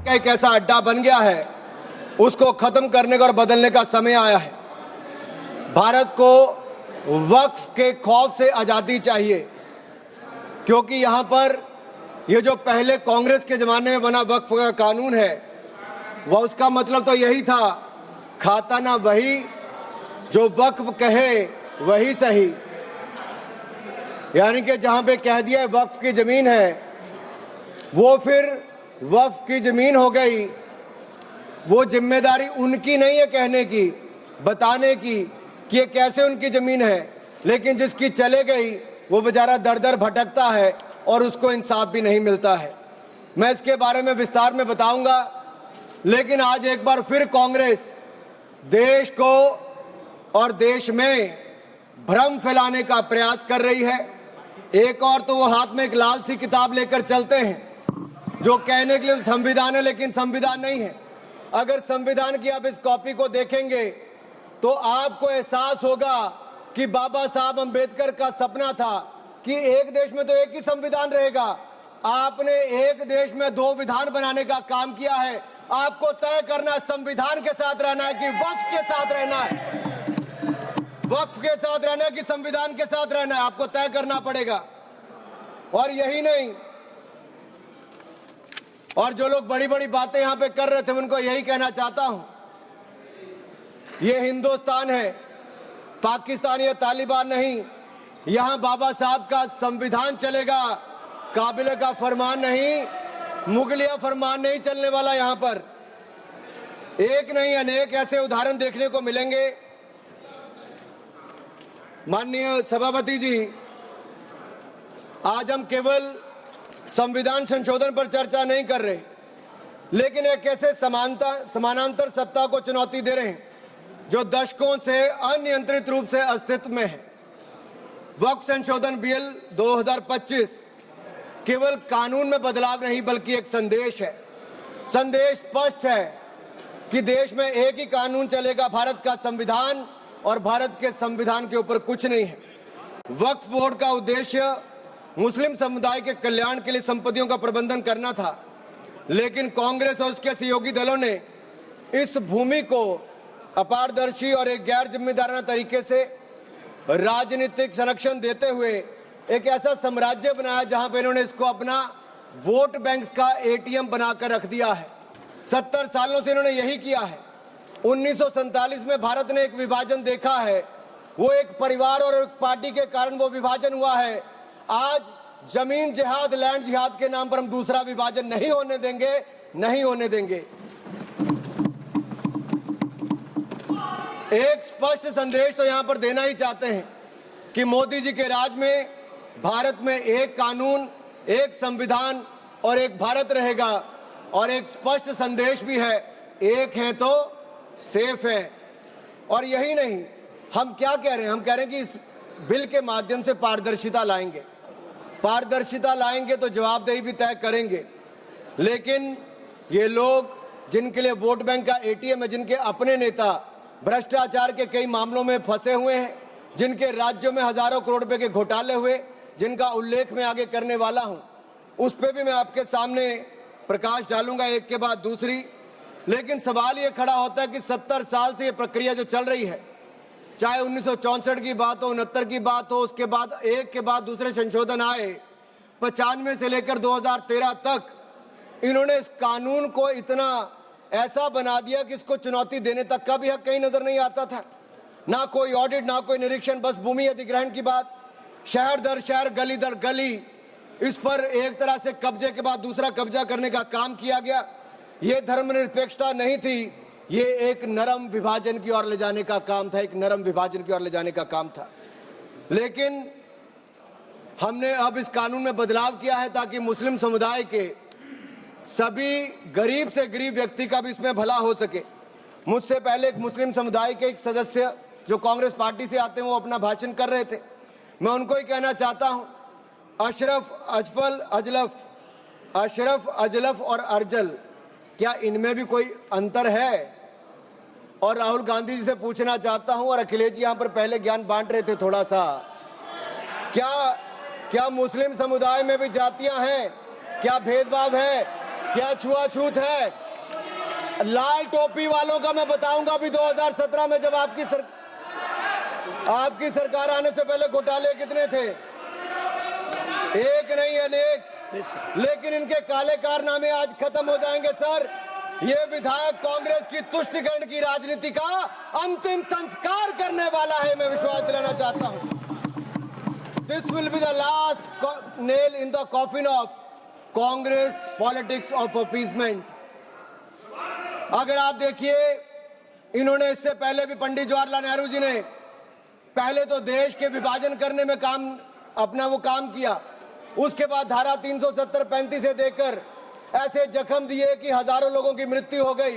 एक ऐसा अड्डा बन गया है, उसको खत्म करने का और बदलने का समय आया है। भारत को वक्फ के खौफ से आजादी चाहिए, क्योंकि यहां पर ये जो पहले कांग्रेस के जमाने में बना वक्फ का कानून है, वह उसका मतलब तो यही था, खाता ना वही जो वक्फ कहे वही सही। यानी कि जहां पे कह दिया वक्फ की जमीन है, वो फिर वक्फ की जमीन हो गई। वो जिम्मेदारी उनकी नहीं है कहने की, बताने की कि ये कैसे उनकी जमीन है, लेकिन जिसकी चले गई वो बेचारा दर दर भटकता है और उसको इंसाफ भी नहीं मिलता है। मैं इसके बारे में विस्तार में बताऊंगा, लेकिन आज एक बार फिर कांग्रेस देश को और देश में भ्रम फैलाने का प्रयास कर रही है। एक और तो वो हाथ में एक लाल सी किताब लेकर चलते हैं जो कहने के लिए संविधान है, लेकिन संविधान नहीं है। अगर संविधान की आप इस कॉपी को देखेंगे तो आपको एहसास होगा कि बाबा साहब अंबेडकर का सपना था कि एक देश में तो एक ही संविधान रहेगा। आपने एक देश में दो विधान बनाने का काम किया है। आपको तय करना संविधान के साथ रहना है कि वक्फ के साथ रहना है, वक्फ के साथ रहना है कि संविधान के साथ रहना है, आपको तय करना पड़ेगा। और यही नहीं, और जो लोग बड़ी बड़ी बातें यहां पे कर रहे थे, उनको यही कहना चाहता हूं, ये हिंदुस्तान है, पाकिस्तान या तालिबान नहीं। यहां बाबा साहब का संविधान चलेगा, काबिले का फरमान नहीं, मुगलिया फरमान नहीं चलने वाला। यहां पर एक नहीं अनेक ऐसे उदाहरण देखने को मिलेंगे। माननीय सभापति जी, आज हम केवल संविधान संशोधन पर चर्चा नहीं कर रहे, लेकिन एक ऐसे समानांतर सत्ता को चुनौती दे रहे हैं जो दशकों से अनियंत्रित रूप से अस्तित्व में है। वक्फ संशोधन बिल 2025 केवल कानून में बदलाव नहीं, बल्कि एक संदेश है। संदेश स्पष्ट है कि देश में एक ही कानून चलेगा, भारत का संविधान, और भारत के संविधान के ऊपर कुछ नहीं है। वक्फ बोर्ड का उद्देश्य मुस्लिम समुदाय के कल्याण के लिए संपत्तियों का प्रबंधन करना था, लेकिन कांग्रेस और उसके सहयोगी दलों ने इस भूमि को अपारदर्शी और एक गैर जिम्मेदाराना तरीके से राजनीतिक संरक्षण देते हुए एक ऐसा साम्राज्य बनाया जहां पर इन्होंने इसको अपना वोट बैंक का एटीएम बनाकर रख दिया है। 70 सालों से इन्होंने यही किया है। 1947 में भारत ने एक विभाजन देखा है, वो एक परिवार और एक पार्टी के कारण वो विभाजन हुआ है। आज जमीन जिहाद, लैंड जिहाद के नाम पर हम दूसरा विभाजन नहीं होने देंगे, नहीं होने देंगे। एक स्पष्ट संदेश तो यहां पर देना ही चाहते हैं कि मोदी जी के राज में भारत में एक कानून, एक संविधान और एक भारत रहेगा। और एक स्पष्ट संदेश भी है, एक है तो सेफ है। और यही नहीं, हम क्या कह रहे हैं, हम कह रहे हैं कि इस बिल के माध्यम से पारदर्शिता लाएंगे। पारदर्शिता लाएंगे तो जवाबदेही भी तय करेंगे। लेकिन ये लोग जिनके लिए वोट बैंक का एटीएम है, जिनके अपने नेता भ्रष्टाचार के कई मामलों में फंसे हुए हैं, जिनके राज्यों में हजारों करोड़ रुपए के घोटाले हुए, जिनका उल्लेख मैं आगे करने वाला हूं, उस पर भी मैं आपके सामने प्रकाश डालूंगा एक के बाद दूसरी। लेकिन सवाल ये खड़ा होता है कि 70 साल से ये प्रक्रिया जो चल रही है, चाहे 1964 की बात हो, 69 की बात हो, उसके बाद एक के बाद दूसरे संशोधन आए, 95 से लेकर 2013 तक इन्होंने इस कानून को इतना ऐसा बना दिया कि इसको चुनौती देने तक का भी हक कहीं नजर नहीं आता था। ना कोई ऑडिट, ना कोई निरीक्षण, बस भूमि अधिग्रहण की बात, शहर दर शहर, गली दर गली, इस पर एक तरह से कब्जे के बाद दूसरा कब्जा करने का काम किया गया। ये धर्मनिरपेक्षता नहीं थी, ये एक नरम विभाजन की ओर ले जाने का काम था, एक नरम विभाजन की ओर ले जाने का काम था। लेकिन हमने अब इस कानून में बदलाव किया है ताकि मुस्लिम समुदाय के सभी गरीब से गरीब व्यक्ति का भी इसमें भला हो सके। मुझसे पहले एक मुस्लिम समुदाय के एक सदस्य जो कांग्रेस पार्टी से आते हैं, वो अपना भाषण कर रहे थे। मैं उनको ही कहना चाहता हूं, अशरफ, अजलफ और अर्जल, क्या इनमें भी कोई अंतर है? और राहुल गांधी जी से पूछना चाहता हूं, और अखिलेश जी यहां पर पहले ज्ञान बांट रहे थे थोड़ा सा, क्या मुस्लिम समुदाय में भी जातियां हैं? क्या भेदभाव है? क्या छुआछूत है? लाल टोपी वालों का मैं बताऊंगा अभी 2017 में जब आपकी सरकार आने से पहले घोटाले कितने थे, एक नहीं अनेक, लेकिन इनके काले कारनामे आज खत्म हो जाएंगे सर। ये विधायक कांग्रेस की तुष्टिकरण की राजनीति का अंतिम संस्कार करने वाला है, मैं विश्वास दिलाना चाहता हूं। This will be the last nail in the coffin of Congress politics of appeasement. अगर आप देखिए, इन्होंने इससे पहले भी पंडित जवाहरलाल नेहरू जी ने पहले तो देश के विभाजन करने में अपना काम किया, उसके बाद धारा 370-35 से देकर ऐसे जख्म दिए कि हजारों लोगों की मृत्यु हो गई।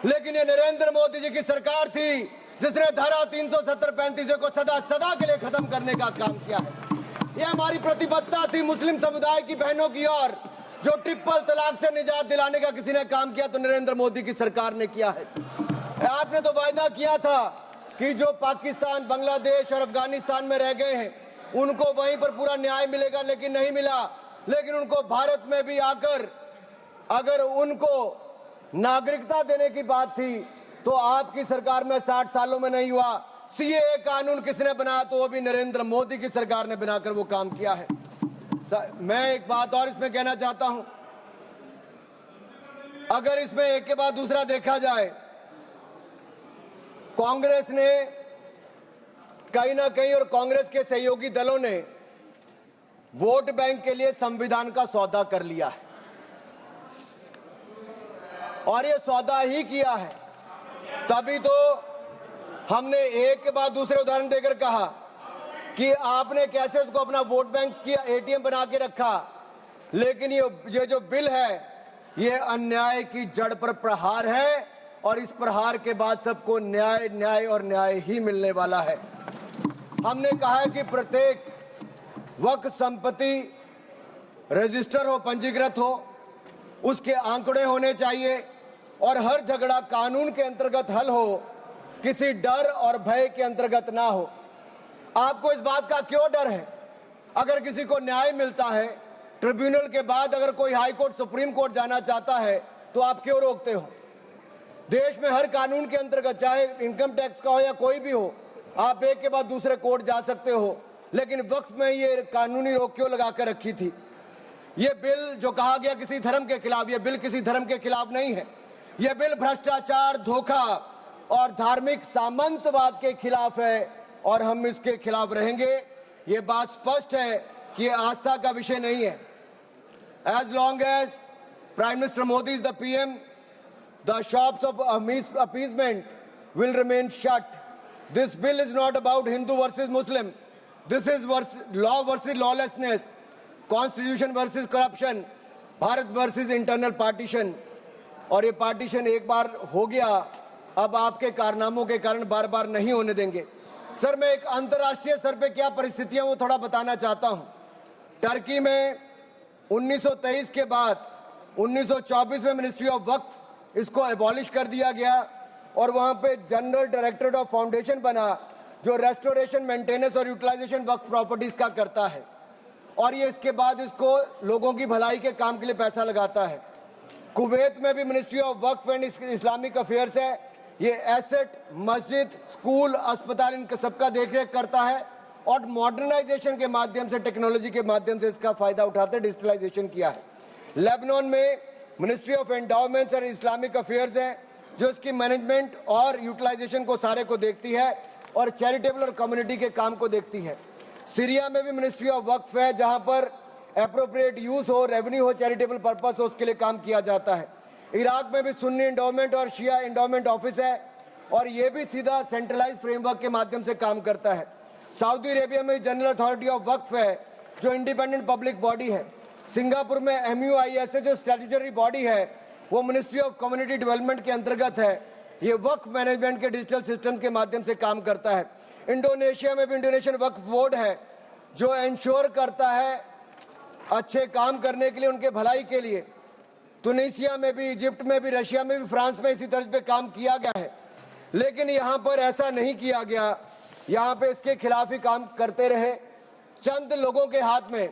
लेकिन ये नरेंद्र मोदी जी की सरकार थी जिसने धारा 370-35 को सदा के लिए खत्म करने का काम किया है। यह हमारी प्रतिबद्धता थी मुस्लिम समुदाय की बहनों की ओर। जो ट्रिपल तलाक से निजात दिलाने का किसी ने काम किया तो नरेंद्र मोदी की सरकार ने किया है। आपने तो वायदा किया था कि जो पाकिस्तान, बांग्लादेश और अफगानिस्तान में रह गए हैं उनको वहीं पर पूरा न्याय मिलेगा, लेकिन नहीं मिला। लेकिन उनको भारत में भी आकर अगर उनको नागरिकता देने की बात थी तो आपकी सरकार में 60 सालों में नहीं हुआ। सीएए कानून किसने बनाया? तो वो भी नरेंद्र मोदी की सरकार ने बनाकर वो काम किया है। मैं एक बात और इसमें कहना चाहता हूं, अगर इसमें एक के बाद दूसरा देखा जाए, कांग्रेस ने कहीं ना कहीं और कांग्रेस के सहयोगी दलों ने वोट बैंक के लिए संविधान का सौदा कर लिया है, और ये सौदा ही किया है। तभी तो हमने एक के बाद दूसरे उदाहरण देकर कहा कि आपने कैसे उसको अपना वोट बैंक किया, एटीएम बना के रखा। लेकिन ये जो बिल है ये अन्याय की जड़ पर प्रहार है, और इस प्रहार के बाद सबको न्याय न्याय और न्याय ही मिलने वाला है। हमने कहा है कि प्रत्येक वक्फ संपत्ति रजिस्टर हो, पंजीकृत हो, उसके आंकड़े होने चाहिए, और हर झगड़ा कानून के अंतर्गत हल हो, किसी डर और भय के अंतर्गत ना हो। आपको इस बात का क्यों डर है? अगर किसी को न्याय मिलता है, ट्रिब्यूनल के बाद अगर कोई हाई कोर्ट, सुप्रीम कोर्ट जाना चाहता है तो आप क्यों रोकते हो? देश में हर कानून के अंतर्गत, चाहे इनकम टैक्स का हो या कोई भी हो, आप एक के बाद दूसरे कोर्ट जा सकते हो। लेकिन वक्फ में ये कानूनी रोक क्यों लगा कर रखी थी? ये बिल जो कहा गया किसी धर्म के खिलाफ, ये बिल किसी धर्म के खिलाफ नहीं है। यह बिल भ्रष्टाचार, धोखा और धार्मिक सामंतवाद के खिलाफ है, और हम इसके खिलाफ रहेंगे। ये बात स्पष्ट है कि ये आस्था का विषय नहीं है। As long as prime minister Modi is the PM, the shops of appeasement will remain shut. This bill is not about Hindu versus Muslim. This is law versus lawlessness, constitution versus corruption, Bharat versus internal partition. और ये partition एक बार हो गया, अब आपके कारनामों के कारण बार बार नहीं होने देंगे। सर, मैं एक अंतर्राष्ट्रीय स्तर पे क्या परिस्थितियां वो थोड़ा बताना चाहता हूं। टर्की में 1923 के बाद 1924 में मिनिस्ट्री ऑफ वक्फ इसको एबॉलिश कर दिया गया, और वहां पे जनरल डायरेक्टरेट ऑफ फाउंडेशन बना जो रेस्टोरेशन, मेंटेनेंस और यूटिलाइजेशन वक्फ प्रॉपर्टीज का करता है, और ये इसके बाद इसको लोगों की भलाई के काम के लिए पैसा लगाता है। कुवैत में भी ministry of Waqf and Islamic affairs है, ये एसेट, मस्जिद, स्कूल, अस्पताल, इनका सबका देखरेख करता है, और मॉडर्नाइजेशन के माध्यम से, टेक्नोलॉजी के माध्यम से इसका फायदा उठाते डिजिटलाइजेशन किया है। लेबनान में मिनिस्ट्री ऑफ एंडाउमेंट्स और इस्लामिक अफेयर्स है जो इसकी मैनेजमेंट और यूटिलाइजेशन को सारे को देखती है, और चैरिटेबल और कम्युनिटी के काम को देखती है। सीरिया में भी मिनिस्ट्री ऑफ वक्फ है जहां पर एप्रोप्रिएट यूज हो, रेवेन्यू हो, चैरिटेबल पर्पस हो, उसके लिए काम किया जाता है। इराक में भी सुन्नी एंडोमेंट और शिया एंडोमेंट ऑफिस है, और ये भी सीधा सेंट्रलाइज फ्रेमवर्क के माध्यम से काम करता है। सऊदी अरेबिया में जनरल अथॉरिटी ऑफ वक्फ है जो इंडिपेंडेंट पब्लिक बॉडी है। सिंगापुर में MUIS है जो स्टैट्यूटरी बॉडी है, वो मिनिस्ट्री ऑफ कम्युनिटी डेवलपमेंट के अंतर्गत है। ये वक्फ मैनेजमेंट के डिजिटल सिस्टम के माध्यम से काम करता है। इंडोनेशिया में भी इंडोनेशियन वक्फ बोर्ड है जो इंश्योर करता है अच्छे काम करने के लिए, उनके भलाई के लिए। तुनिसिया में भी, इजिप्ट में भी, रशिया में भी, फ्रांस में इसी तरह पे काम किया गया है। लेकिन यहाँ पर ऐसा नहीं किया गया, यहाँ पे इसके खिलाफ ही काम करते रहे। चंद लोगों के हाथ में,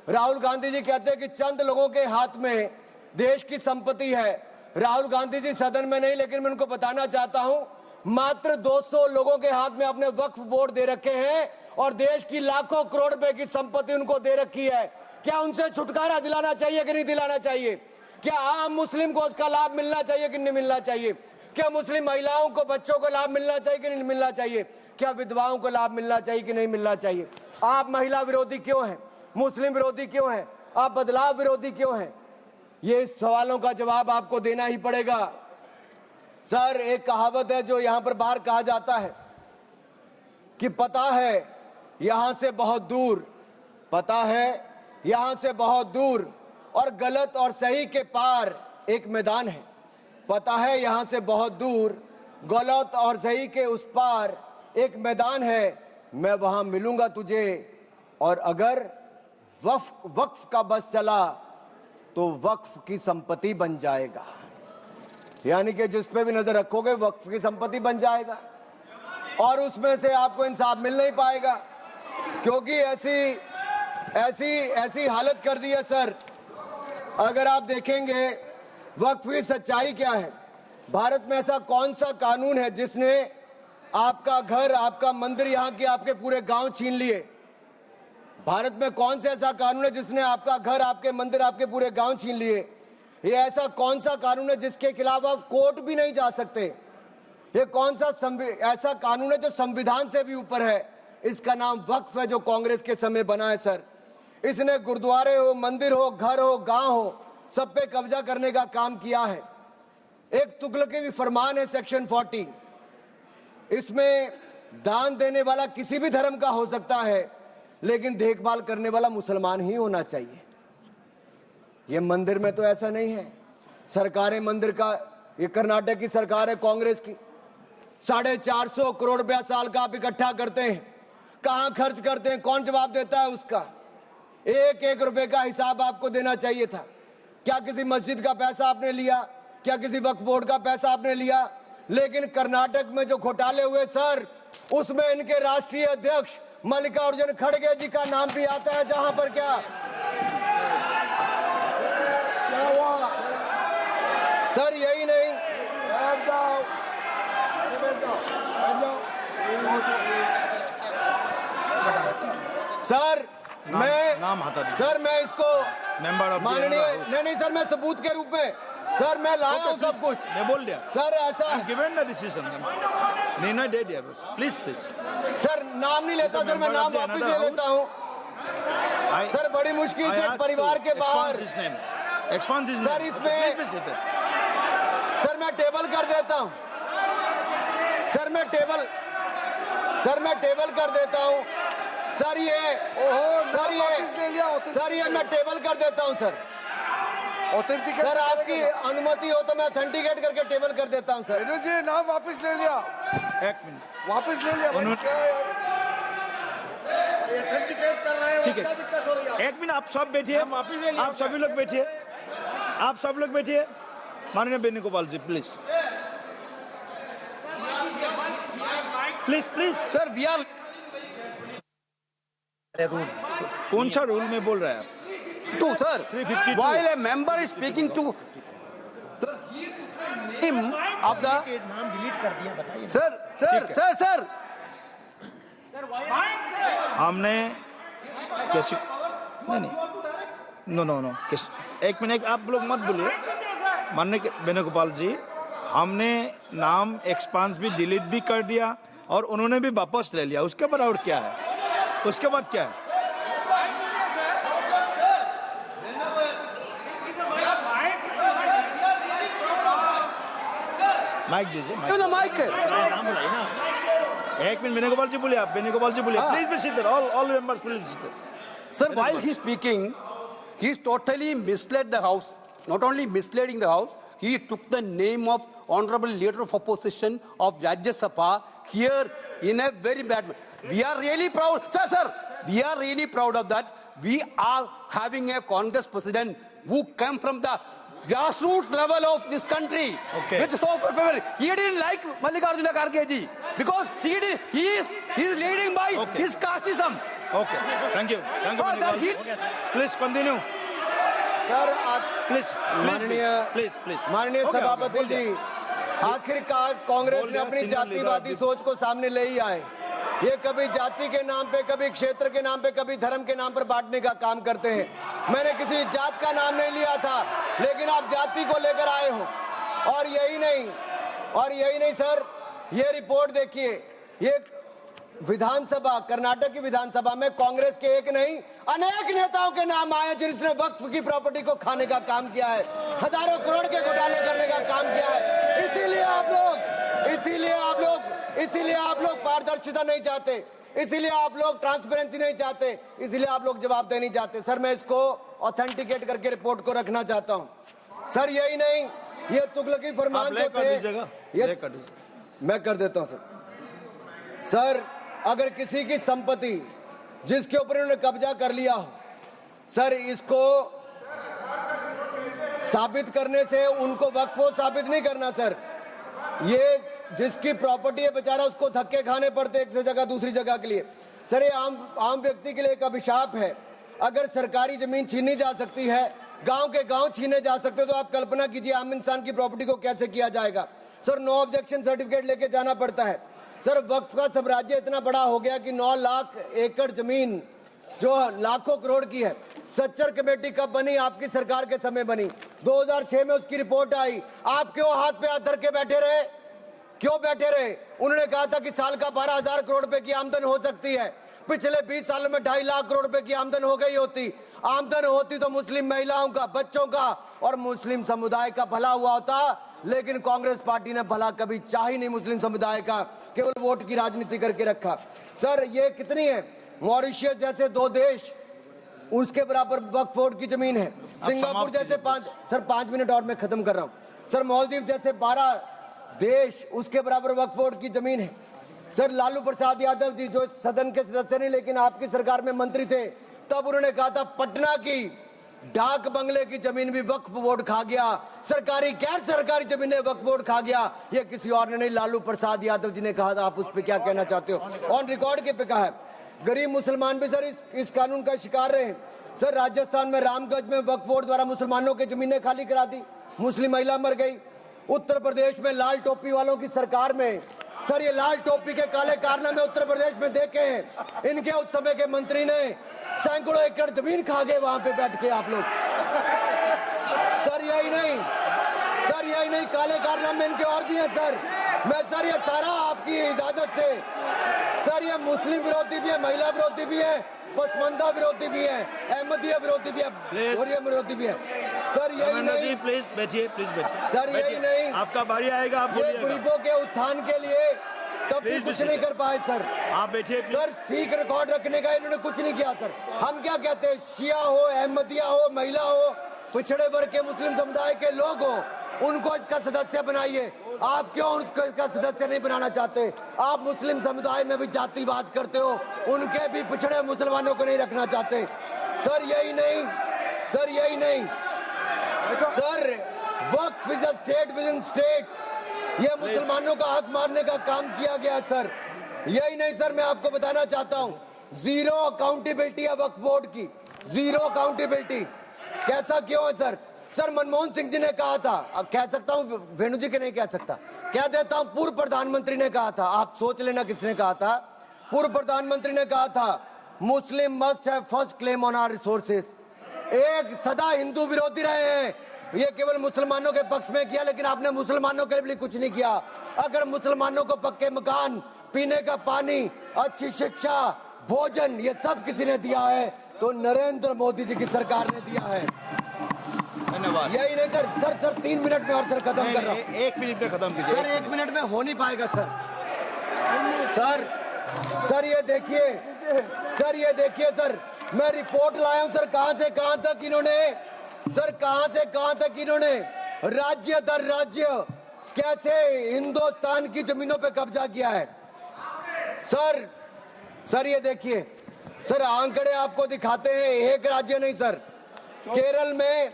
राहुल गांधी जी कहते हैं कि चंद लोगों के हाथ में देश की संपत्ति है। राहुल गांधी जी सदन में नहीं, लेकिन मैं उनको बताना चाहता हूं, मात्र 200 लोगों के हाथ में अपने वक्फ बोर्ड दे रखे हैं और देश की लाखों करोड़ रुपए की संपत्ति उनको दे रखी है। क्या उनसे छुटकारा दिलाना चाहिए कि नहीं दिलाना चाहिए? क्या आम मुस्लिम को उसका लाभ मिलना चाहिए कि नहीं मिलना चाहिए? क्या मुस्लिम महिलाओं को, बच्चों को लाभ मिलना चाहिए कि नहीं मिलना चाहिए? क्या विधवाओं को लाभ मिलना चाहिए कि नहीं मिलना चाहिए? आप महिला विरोधी क्यों हैं? मुस्लिम विरोधी क्यों हैं? आप बदलाव विरोधी क्यों हैं? ये सवालों का जवाब आपको देना ही पड़ेगा। सर, एक कहावत है जो यहां पर बाहर कहा जाता है कि पता है यहां से बहुत दूर, पता है यहां से बहुत दूर और गलत और सही के पार एक मैदान है। पता है यहां से बहुत दूर, गलत और सही के उस पार एक मैदान है। मैं वहां मिलूंगा तुझे, और अगर वक्फ का बस चला तो वक्फ की संपत्ति बन जाएगा। यानी कि जिस पे भी नजर रखोगे वक्फ की संपत्ति बन जाएगा और उसमें से आपको इंसाफ मिल नहीं पाएगा, क्योंकि ऐसी हालत कर दी है। सर, अगर आप देखेंगे वक्फ की सच्चाई क्या है, भारत में ऐसा कौन सा कानून है जिसने आपका घर, आपका मंदिर, यहाँ के आपके पूरे गांव छीन लिए? भारत में कौन सा ऐसा कानून है जिसने आपका घर, आपके मंदिर, आपके पूरे गांव छीन लिए? ये ऐसा कौन सा कानून है जिसके खिलाफ आप कोर्ट भी नहीं जा सकते? ये कौन सा ऐसा कानून है जो संविधान से भी ऊपर है? इसका नाम वक्फ है, जो कांग्रेस के समय बना है। सर, इसने गुरुद्वारे हो, मंदिर हो, घर हो, गांव हो, सब पे कब्जा करने का काम किया है। एक तुगलकी भी फरमान है सेक्शन 40, इसमें दान देने वाला किसी भी धर्म का हो सकता है, लेकिन देखभाल करने वाला मुसलमान ही होना चाहिए। ये मंदिर में तो ऐसा नहीं है। सरकारें मंदिर का, ये कर्नाटक की सरकार है कांग्रेस की, 450 करोड़ रुपया साल का आप इकट्ठा करते हैं, कहां खर्च करते हैं? कौन जवाब देता है उसका? एक एक रुपए का हिसाब आपको देना चाहिए था। क्या किसी मस्जिद का पैसा आपने लिया? क्या किसी वक्फ बोर्ड का पैसा आपने लिया? लेकिन कर्नाटक में जो घोटाले हुए सर, उसमें इनके राष्ट्रीय अध्यक्ष मल्लिकार्जुन खड़गे जी का नाम भी आता है, जहां पर क्या हुआ सर? यही नहीं, सर मैं इसको माननीय नहीं सर, मैं सबूत के रूप में सर मैं लाया हूं सब कुछ। मैं बोल दिया सर, ऐसा गिवन द डिसीजन निर्णय दे दिया। प्लीज सर, नाम नहीं लेता सर, मैं नाम वापस ले लेता हूं सर। बड़ी मुश्किल से परिवार के बाहर सर, इसमें सर मैं टेबल कर देता हूं सर, मैं टेबल कर देता हूं सर। ये मैं टेबल कर देता हूं सर। सर, आपकी अनुमति हो तो मैं ऑथेंटिकेट करके टेबल कर देता हूं सर। जी नाम वापस ले लिया, एक मिनट वापस ले लिया। ठीक है, एक मिनट आप सब बैठिए, आप सभी लोग बैठिए, आप सब लोग बैठिए। माननीय Venugopal ji please please sir, we are कौन सा रूल में बोल रहा है? to sir, while a member is speaking to the name of the नाम डिलीट कर दिया, बताइए। sir हमने कैसे नहीं नो एक मिनट, आप लोग मत बोलिए। माननीय वेणुगोपाल जी, हमने नाम एक्सपांस भी डिलीट भी कर दिया और उन्होंने भी वापस ले लिया। उसके बाद और क्या है? उसके बाद क्या है? माइक दीजिए, माइक। एक मिनट वेणुगोपाल जी बोलिए, आप वेणुगोपाल जी बोलिए। Please be seated, all members please seated. Sir, while he is speaking, he is totally misled the house. Not only misleading the house, he took the name of honorable leader of opposition of Rajya Sabha here in a very bad way. We are really proud, sir. We are really proud of that. We are having a Congress president who came from the grassroots level of this country. Okay. With so much power. He didn't like Mallikarjuna Kharge ji because he is leading by his casteism. Okay, thank you. Please continue. Sir please माननीय सभापति जी, आखिरकार कांग्रेस बोल ने दिया, अपनी senior leader जातिवादी आप सोच को सामने ले ही आए। ये कभी जाति के नाम पे, कभी क्षेत्र के नाम पे, कभी धर्म के नाम पर बांटने का काम करते हैं। मैंने किसी जात का नाम नहीं लिया था, लेकिन आप जाति को लेकर आए हो। और यही नहीं सर, ये रिपोर्ट देखिए, ये विधानसभा, कर्नाटक की विधानसभा में कांग्रेस के एक नहीं अनेक नेताओं के नाम आए जिन्होंने वक्फ की प्रॉपर्टी को खाने का काम किया है, हजारों करोड़ के घोटाले करने का काम किया है। इसीलिए आप लोग पारदर्शिता नहीं चाहते, इसीलिए आप लोग ट्रांसपेरेंसी नहीं चाहते, इसीलिए आप लोग जवाबदेही नहीं चाहते। सर मैं इसको ऑथेंटिकेट करके रिपोर्ट को रखना चाहता हूं। सर यही नहीं, ये तुगलकी फरमान जो थे, मैं कर देता हूं सर, अगर किसी की संपत्ति जिसके ऊपर उन्होंने कब्जा कर लिया हो, सर इसको साबित करने से उनको वक्फ साबित नहीं करना सर। ये जिसकी प्रॉपर्टी है बेचारा, उसको धक्के खाने पड़ते एक से जगह दूसरी जगह के लिए। सर ये आम व्यक्ति के लिए एक अभिशाप है। अगर सरकारी जमीन छीनी जा सकती है, गांव के गांव छीने जा सकते हैं, तो आप कल्पना कीजिए आम इंसान की प्रॉपर्टी को कैसे किया जाएगा। सर नो ऑब्जेक्शन सर्टिफिकेट लेके जाना पड़ता है। सर वक्फ का साम्राज्य इतना बड़ा हो गया कि 9 लाख एकड़ जमीन जो लाखों करोड़ की है। सच्चर कमेटी कब बनी? आपकी सरकार के समय बनी। 2006 में उसकी रिपोर्ट आई। आप क्यों हाथ पे हाथ धर के बैठे रहे? क्यों बैठे रहे? उन्होंने कहा था कि साल का 12,000 करोड़ रुपए की आमदन हो सकती है। पिछले 20 सालों में 2.5 लाख करोड़ रुपए की आमदन हो गई होती। आमदन होती तो मुस्लिम महिलाओं का, बच्चों का और मुस्लिम समुदाय का भला हुआ होता। लेकिन कांग्रेस पार्टी ने भला कभी चाह ही नहीं मुस्लिम समुदाय का, केवल वोट की राजनीति करके रखा। सर ये कितनी है? मॉरिशस जैसे 2 देश, उसके बराबर वक्फ बोर्ड की जमीन है। सिंगापुर जैसे 5 मिनट और मैं खत्म कर रहा हूं सर। मालदीव जैसे 12 देश, उसके बराबर वक्फ बोर्ड की जमीन है। सर लालू प्रसाद यादव जी जो सदन के सदस्य नहीं लेकिन आपकी सरकार में मंत्री थे, तब उन्होंने कहा था पटना की डाक बंगले की जमीन भी वक्फ बोर्ड खा गया, सरकारी गैर सरकारी जमीनें वक्फ बोर्ड खा गया। ये किसी और ने नहीं, लालू प्रसाद यादव जी ने कहा था। आप उस पर क्या कहना चाहते हो? ऑन रिकॉर्ड के पे कहा है। गरीब मुसलमान भी सर इस कानून का शिकार रहे। सर राजस्थान में रामगंज में वक्फ बोर्ड द्वारा मुसलमानों की जमीनें खाली करा दी, मुस्लिम महिला मर गई। उत्तर प्रदेश में लाल टोपी वालों की सरकार में, सर ये लाल टोपी के काले कारनामे उत्तर प्रदेश में देखे हैं। इनके उस समय के मंत्री ने सैकड़ों एकड़ जमीन खा गए वहां पे बैठ के आप लोग। सर यही नहीं, काले कारनामे इनके और भी हैं सर। मैं सर ये सारा आपकी इजाजत से, सर ये मुस्लिम विरोधी भी है, महिला विरोधी भी है, पसमंदा विरोधी भी है, अहमदिया विरोधी भी है, गोरिया विरोधी भी है। सर यही नहीं, प्लीज बैठिए सर यही नहीं, आपका बारी आएगा, आप ये गरीबों के उत्थान के लिए तब भी कुछ नहीं कर पाए सर। आप बैठिए सर ठीक रिकॉर्ड रखने का इन्होंने कुछ नहीं किया सर। हम क्या कहते हैं, शिया हो, अहमदिया हो, महिला हो, पिछड़े वर्ग के मुस्लिम समुदाय के लोग हो, उनको इसका सदस्य बनाइए। आप क्यों उसको इसका सदस्य नहीं बनाना चाहते? आप मुस्लिम समुदाय में भी जातिवाद करते हो, उनके भी पिछड़े मुसलमानों को नहीं रखना चाहते। सर यही नहीं, sir Waqf is a state with in state. ये मुसलमानों का हक मारने का काम किया गया सर। यही नहीं सर, मैं आपको बताना चाहता हूं, जीरो अकाउंटेबिलिटी है वक्फ बोर्ड की, जीरो अकाउंटेबिलिटी। कैसा क्यों है सर? सर मनमोहन सिंह जी ने कहा था, अब कह सकता हूं, वेणु जी के नहीं कह सकता, कह देता हूं, पूर्व प्रधानमंत्री ने कहा था। आप सोच लेना किसने कहा था। पूर्व प्रधानमंत्री ने कहा था मुस्लिम must have first claim on our resources. एक सदा हिंदू विरोधी रहे हैं, ये केवल मुसलमानों के पक्ष में किया, लेकिन आपने मुसलमानों के लिए कुछ नहीं किया। अगर मुसलमानों को पक्के मकान, पीने का पानी, अच्छी शिक्षा, भोजन, ये सब किसी ने दिया है तो नरेंद्र मोदी जी की सरकार ने दिया है। धन्यवाद। यही नहीं सर 3 मिनट में और सर खत्म कर रहा हूँ। 1 मिनट में खत्म कीजिए सर 1 मिनट में हो नहीं पाएगा सर ये देखिए सर, मैं रिपोर्ट लाया हूं सर, कहां से कहां तक इन्होंने राज्य दर राज्य कैसे हिंदुस्तान की जमीनों पे कब्जा किया है। सर ये देखिए सर, आंकड़े आपको दिखाते हैं, एक राज्य नहीं सर। केरल में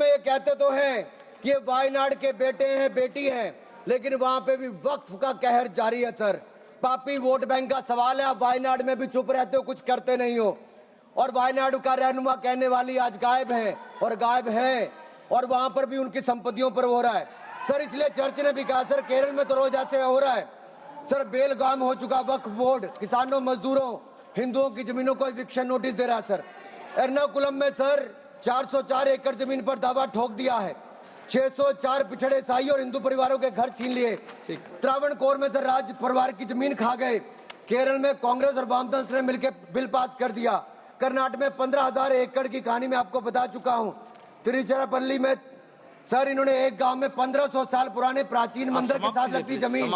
ये कहते तो हैं कि ये वायनाड के बेटे हैं, बेटी हैं, लेकिन वहां पे भी वक्फ का कहर जारी है सर। पापी वोट बैंक का सवाल है, आप वायनाड में भी चुप रहते हो, कुछ करते नहीं हो। और वायनाडु का रहनुमा कहने वाली आज गायब है और गायब है, और वहां पर भी उनकी संपत्तियों पर हो रहा है सर। इसलिए चर्च ने भी कहा सर, केरल में तो रोज ऐसे हो रहा है सर, बेलगाम हो चुका वक्फ बोर्ड, किसानों, मजदूरों, हिंदुओं की जमीनों को इविक्शन नोटिस दे रहा है सर। एर्नाकुलम में सर 404 एकड़ जमीन पर दावा ठोक दिया है, 604 पिछड़े ईसाई और हिंदू परिवारों के घर छीन लिए। त्रावणकोर में सर राज परिवार की जमीन खा गए। केरल में कांग्रेस और वामदल ने मिलकर बिल पास कर दिया। कर्नाटक में 15,000 एकड़ की कहानी मैं आपको बता चुका हूं। तिरुचिरापल्ली में सर इन्होंने एक गांव में 1500 साल पुराने प्राचीन मंदिर के साथ लगती जमीन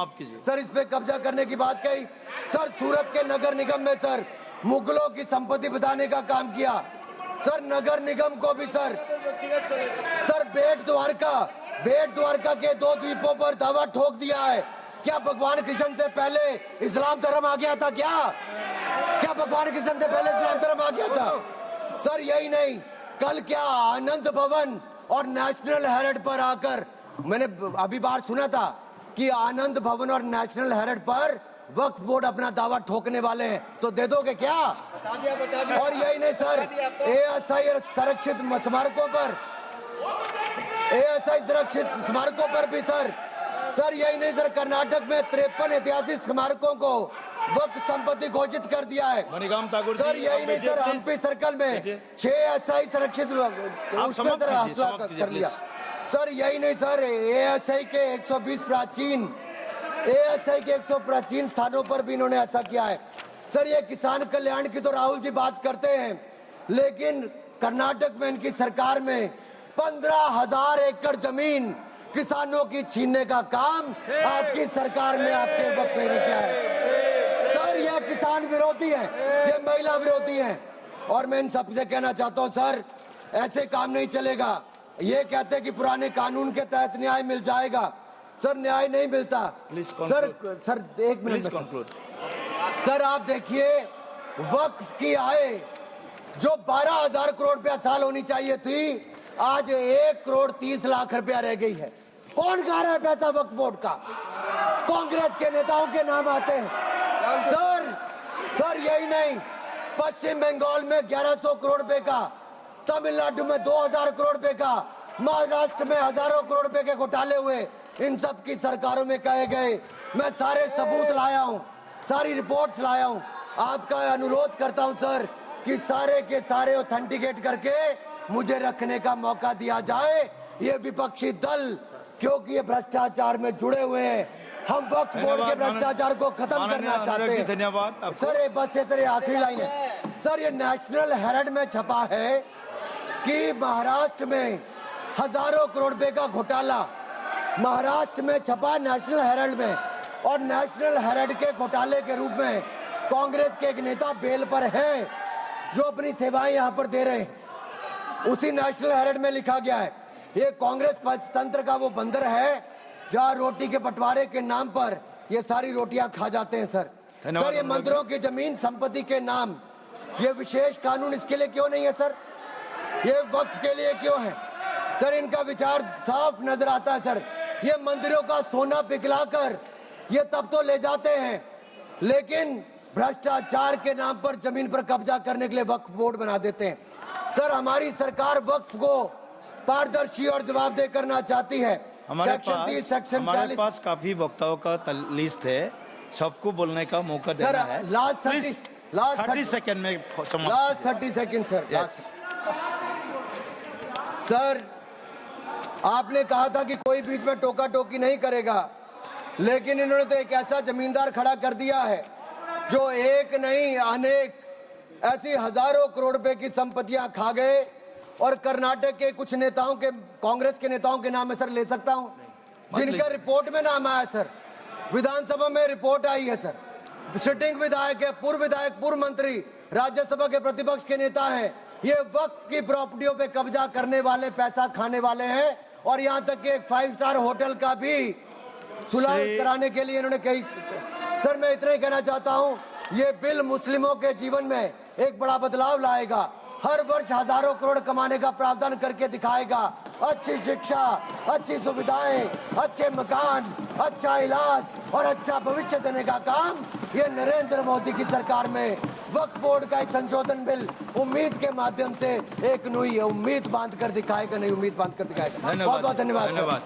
सर, इस पे कब्जा करने की बात कही सर। सूरत के नगर निगम में सर मुगलों की संपत्ति बताने का काम किया सर। नगर निगम को भी सर बेट द्वारका के 2 द्वीपों पर दावा ठोक दिया है। क्या भगवान कृष्ण से पहले इस्लाम धर्म आ गया था? क्या भगवान कृष्ण से पहले इस्लाम धर्म आ गया था सर? यही नहीं, कल क्या आनंद भवन और नेशनल हेरिटेज पर आकर मैंने अभी बार सुना था कि आनंद भवन और नेशनल हेरिटेज पर वक्फ बोर्ड अपना दावा ठोकने वाले हैं, तो दे दोगे क्या? और यही नहीं सर, एएसआई संरक्षित स्मारकों पर भी सर यही नहीं सर, कर्नाटक में 53 ऐतिहासिक स्मारकों को वक्फ संपत्ति घोषित कर दिया है सर। यही नहीं सर, हम्पी सर्कल में 6 एएसआई संरक्षित उसमें सर हासिल कर लिया सर। यही नहीं सर, एएसआई के 120 प्राचीन स्थानों पर भी इन्होंने ऐसा किया है सर। ये किसान कल्याण की तो राहुल जी बात करते हैं, लेकिन कर्नाटक में इनकी सरकार में 15,000 एकड़ जमीन किसानों की छीनने का काम आपकी सरकार में आपके वक्त में किया है सर। ये किसान विरोधी है, ये महिला विरोधी है, और मैं इन सबसे कहना चाहता हूं सर, ऐसे काम नहीं चलेगा। ये कहते हैं कि पुराने कानून के तहत न्याय मिल जाएगा सर, न्याय नहीं मिलता सर। एक मिनट सर, आप देखिए वक्फ की आय जो 12,000 करोड़ रुपया साल होनी चाहिए थी, आज 1 करोड़ 30 लाख रुपया रह गई है। कौन खा रहा है पैसा वक्फ बोर्ड का? कांग्रेस के नेताओं के नाम आते हैं सर। यही नहीं, पश्चिम बंगाल में 1100 करोड़ रुपए का, तमिलनाडु में 2000 करोड़ रुपए का, महाराष्ट्र में हजारों करोड़ रुपए के घोटाले हुए। इन सब की सरकारों में कहे गए, मैं सारे सबूत लाया हूं, सारी रिपोर्ट्स लाया हूं। आपका अनुरोध करता हूं सर कि सारे के सारे ऑथेंटिकेट करके मुझे रखने का मौका दिया जाए। ये विपक्षी दल, क्योंकि ये भ्रष्टाचार में जुड़े हुए हैं, हम वक्फ बोर्ड के भ्रष्टाचार को खत्म करना चाहते हैं। धन्यवाद सर। बस ये तेरे आखिरी लाइन है सर, ये नेशनल हेरिटेज में छपा है कि महाराष्ट्र में हजारों करोड़ रुपए का घोटाला, महाराष्ट्र में छपा नेशनल हेरिटेज में, और नेशनल हेरिटेज के घोटाले के रूप में कांग्रेस के एक नेता बेल पर है जो अपनी सेवाएं यहां पर दे रहे हैं। उसी नेशनल हेरिटेज में लिखा गया है ये कांग्रेस पंचतंत्र का वो बंदर है जहां रोटी के बंटवारे के नाम पर ये सारी रोटियां खा जाते हैं सर। सर, ये मंदिरों की जमीन संपत्ति के नाम, ये विशेष कानून इसके लिए क्यों नहीं है सर? ये वक्फ के लिए क्यों है सर? इनका विचार साफ नजर आता है सर। ये मंदिरों का सोना पिघलाकर ये तब तो ले जाते हैं, लेकिन भ्रष्टाचार के नाम पर जमीन पर कब्जा करने के लिए वक्फ बोर्ड बना देते हैं सर। हमारी सरकार वक्फ को पारदर्शी और जवाबदेह करना चाहती है। हमारे पास काफी वक्ताओं का लिस्ट है, सबको बोलने का मौका देना है। लास्ट 30 सेकंड में लास्ट 30 सेकंड सर। सर, आपने कहा था कि कोई बीच में टोका टोकी नहीं करेगा, लेकिन इन्होंने तो एक ऐसा जमींदार खड़ा कर दिया है जो एक नहीं अनेक ऐसी हजारों करोड़ रुपए की संपत्तियां खा गए। और कर्नाटक के कुछ नेताओं के, कांग्रेस के नेताओं के नाम है सर, ले सकता हूं, जिनका रिपोर्ट में नाम आया सर, विधानसभा में रिपोर्ट आई है सर। सिटिंग विधायक है, पूर्व विधायक, पूर्व मंत्री, राज्यसभा के प्रतिपक्ष के नेता हैं। ये वक्फ की प्रॉपर्टियों पे कब्जा करने वाले, पैसा खाने वाले हैं। और यहां तक कि एक 5 स्टार होटल का भी सुलह कराने के लिए इन्होंने कही। सर, मैं इतना ही कहना चाहता हूं, ये बिल मुस्लिमों के जीवन में एक बड़ा बदलाव लाएगा। हर वर्ष हजारों करोड़ कमाने का प्रावधान करके दिखाएगा। अच्छी शिक्षा, अच्छी सुविधाएं, अच्छे मकान, अच्छा इलाज और अच्छा भविष्य देने का काम ये नरेंद्र मोदी की सरकार में वक्फ बोर्ड का संशोधन बिल उम्मीद के माध्यम से एक नई उम्मीद बांध कर दिखाएगा, नहीं उम्मीद बांध कर दिखाएगा। बहुत बहुत धन्यवाद।